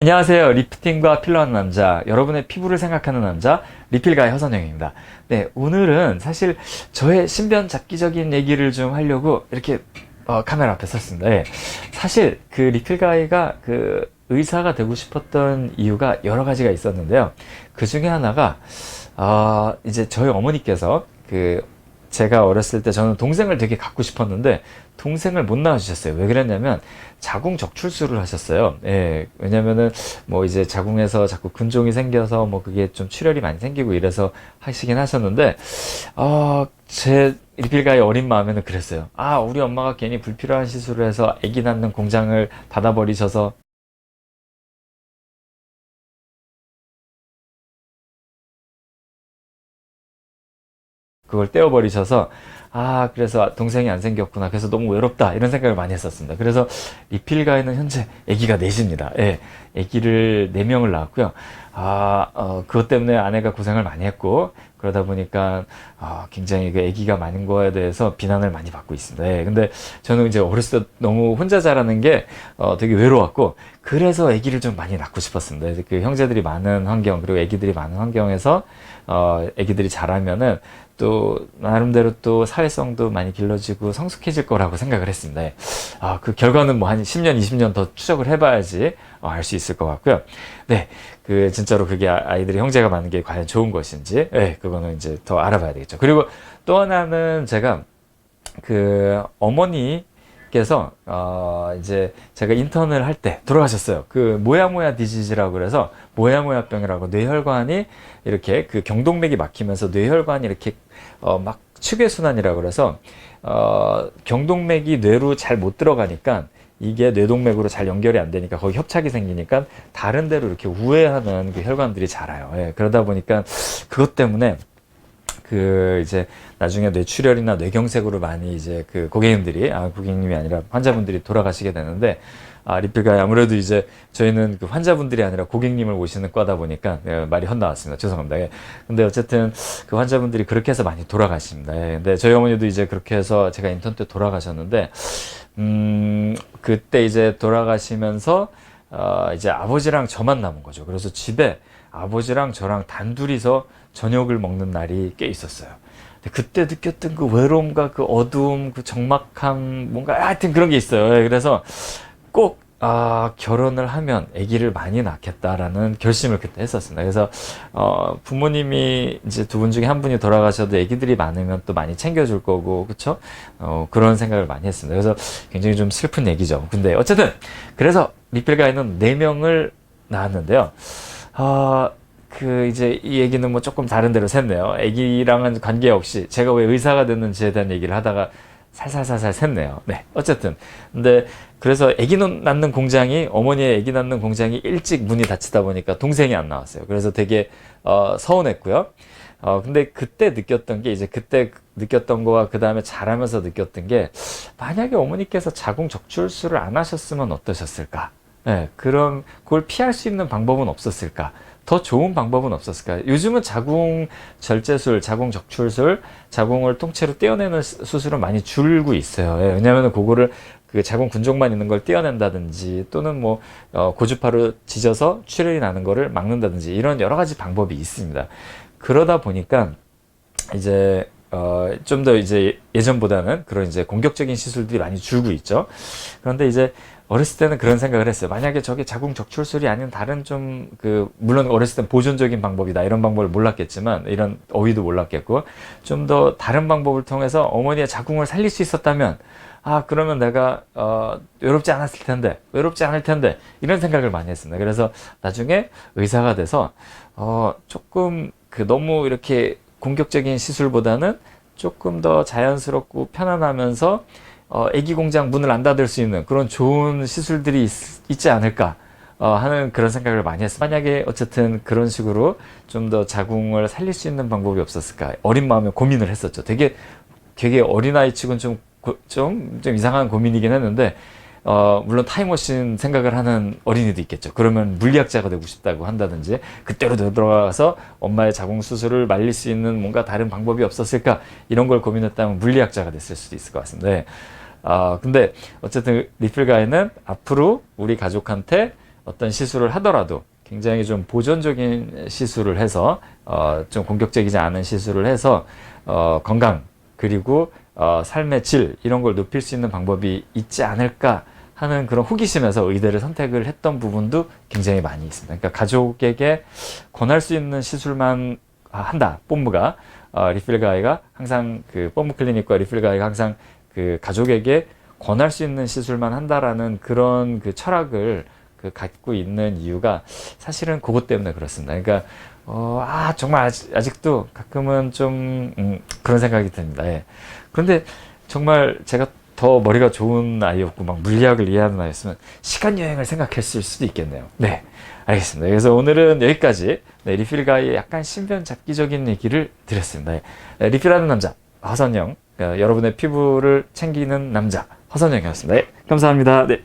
안녕하세요. 리프팅과 필러하는 남자, 여러분의 피부를 생각하는 남자, 리필가의 허선영입니다. 네, 오늘은 사실 저의 신변 잡기적인 얘기를 좀 하려고 이렇게 카메라 앞에 섰습니다. 예. 사실 그 리필가이가 그 의사가 되고 싶었던 이유가 여러 가지가 있었는데요. 그 중에 하나가 이제 저희 어머니께서 제가 어렸을 때 저는 동생을 되게 갖고 싶었는데 동생을 못 낳아주셨어요. 왜 그랬냐면 자궁 적출술을 하셨어요. 예, 왜냐면은 뭐 이제 자궁에서 자꾸 근종이 생겨서 뭐 그게 좀 출혈이 많이 생기고 이래서 하시긴 하셨는데 제 리필가의 어린 마음에는 그랬어요. 우리 엄마가 괜히 불필요한 시술을 해서 아기 낳는 공장을 닫아버리셔서 그걸 떼어버리셔서 그래서 동생이 안 생겼구나, 그래서 너무 외롭다, 이런 생각을 많이 했었습니다. 그래서 리필가에는 현재 아기가 넷입니다. 예, 아기를 4명을 낳았고요. 그것 때문에 아내가 고생을 많이 했고, 그러다 보니까 굉장히 그 아기가 많은 거에 대해서 비난을 많이 받고 있습니다. 예, 근데 저는 이제 어렸을 때 너무 혼자 자라는 게 되게 외로웠고, 그래서 아기를 좀 많이 낳고 싶었습니다. 그 형제들이 많은 환경, 그리고 아기들이 많은 환경에서 아기들이 자라면은 또 나름대로 또 사회성도 많이 길러지고 성숙해질 거라고 생각을 했습니다. 예. 그 결과는 뭐 한 10년, 20년 더 추적을 해봐야지 알 수 있을 것 같고요. 네, 진짜로 그게 아이들이 형제가 많은 게 과연 좋은 것인지, 그거는 이제 더 알아봐야 되겠죠. 그리고 또 하나는 제가 어머니께서 이제 제가 인턴을 할 때 돌아가셨어요. 모야모야 디지즈라고 그래서 모야모야병이라고, 뇌혈관이 이렇게 경동맥이 막히면서 뇌혈관이 이렇게 막 축외순환이라고 그래서 경동맥이 뇌로 잘 못 들어가니까 이게 뇌동맥으로 잘 연결이 안 되니까 거기 협착이 생기니까 다른 데로 이렇게 우회하는 혈관들이 자라요. 예, 그러다 보니까 그것 때문에 이제 나중에 뇌출혈이나 뇌경색으로 많이 이제 고객님들이, 고객님이 아니라 환자분들이 돌아가시게 되는데, 리필가에 아무래도 이제 저희는 환자분들이 아니라 고객님을 모시는 과다 보니까, 말이 헛나왔습니다. 죄송합니다. 예. 근데 어쨌든 환자분들이 그렇게 해서 많이 돌아가십니다. 예. 근데 저희 어머니도 이제 그렇게 해서 제가 인턴 때 돌아가셨는데, 그때 이제 돌아가시면서 이제 아버지랑 저만 남은 거죠. 그래서 집에 아버지랑 저랑 단둘이서 저녁을 먹는 날이 꽤 있었어요. 근데 그때 느꼈던 그 외로움과 그 어두움, 그 적막함, 뭔가 하여튼 그런 게 있어요. 그래서 꼭 결혼을 하면 아기를 많이 낳겠다라는 결심을 그때 했었습니다. 그래서 부모님이 이제 2분 중에 한 분이 돌아가셔도 아기들이 많으면 또 많이 챙겨줄 거고, 그쵸? 그런 생각을 많이 했습니다. 그래서 굉장히 좀 슬픈 얘기죠. 근데 어쨌든 그래서 리필가에는 4명을 낳았는데요. 이제 이 얘기는 뭐 조금 다른 데로 샜네요. 아기랑은 관계없이 제가 왜 의사가 됐는지에 대한 얘기를 하다가 살살살살 샜네요. 네, 어쨌든. 근데 그래서 아기 낳는 공장이, 어머니의 아기 낳는 공장이 일찍 문이 닫히다 보니까 동생이 안 나왔어요. 그래서 되게 서운했고요. 근데 그때 느꼈던 게, 이제 그때 느꼈던 거와 그 다음에 자라면서 느꼈던 게, 만약에 어머니께서 자궁 적출술을 안 하셨으면 어떠셨을까? 네, 그걸 피할 수 있는 방법은 없었을까? 더 좋은 방법은 없었을까? 요즘은 자궁 절제술, 자궁 적출술, 자궁을 통째로 떼어내는 수술은 많이 줄고 있어요. 왜냐하면 그거를 자궁 근종만 있는 걸 떼어낸다든지, 또는 뭐 고주파로 지져서 출혈이 나는 거를 막는다든지, 이런 여러 가지 방법이 있습니다. 그러다 보니까 이제 좀 더 이제 예전보다는 그런 이제 공격적인 시술들이 많이 줄고 있죠. 그런데 이제 어렸을 때는 그런 생각을 했어요. 만약에 저게 자궁 적출술이 아닌 다른 좀 물론 어렸을 땐 보존적인 방법이다, 이런 방법을 몰랐겠지만, 이런 어휘도 몰랐겠고, 좀 더 다른 방법을 통해서 어머니의 자궁을 살릴 수 있었다면, 그러면 내가 외롭지 않을 텐데, 이런 생각을 많이 했습니다. 그래서 나중에 의사가 돼서 조금 너무 이렇게 공격적인 시술보다는 조금 더 자연스럽고 편안하면서 아기 공장 문을 안 닫을 수 있는 그런 좋은 시술들이 있지 않을까 하는 그런 생각을 많이 했어요. 만약에 어쨌든 그런 식으로 좀 더 자궁을 살릴 수 있는 방법이 없었을까, 어린 마음에 고민을 했었죠. 되게 어린아이 치고는 좀 이상한 고민이긴 했는데, 물론 타임머신 생각을 하는 어린이도 있겠죠. 그러면 물리학자가 되고 싶다고 한다든지, 그때로 되돌아가서 엄마의 자궁 수술을 말릴 수 있는 뭔가 다른 방법이 없었을까, 이런 걸 고민했다면 물리학자가 됐을 수도 있을 것 같습니다. 근데 어쨌든 리필가이는 앞으로 우리 가족한테 어떤 시술을 하더라도 굉장히 좀 보존적인 시술을 해서 좀 공격적이지 않은 시술을 해서 건강 그리고 삶의 질 이런 걸 높일 수 있는 방법이 있지 않을까 하는 그런 호기심에서 의대를 선택을 했던 부분도 굉장히 많이 있습니다. 그러니까 가족에게 권할 수 있는 시술만 한다. 뽐무가 리필 가이가 항상 그 뽐무 클리닉과 리필 가이가 항상 그 가족에게 권할 수 있는 시술만 한다라는 그런 그 철학을 갖고 있는 이유가 사실은 그것 때문에 그렇습니다. 그러니까 정말 아직도 가끔은 좀 그런 생각이 듭니다. 예. 그런데 정말 제가 더 머리가 좋은 아이였고 막 물리학을 이해하는 아이였으면 시간 여행을 생각했을 수도 있겠네요. 네, 알겠습니다. 그래서 오늘은 여기까지 리필 가이의 약간 신변 잡기적인 얘기를 드렸습니다. 리필하는 남자 허선영, 여러분의 피부를 챙기는 남자 허선영이었습니다. 감사합니다. 네.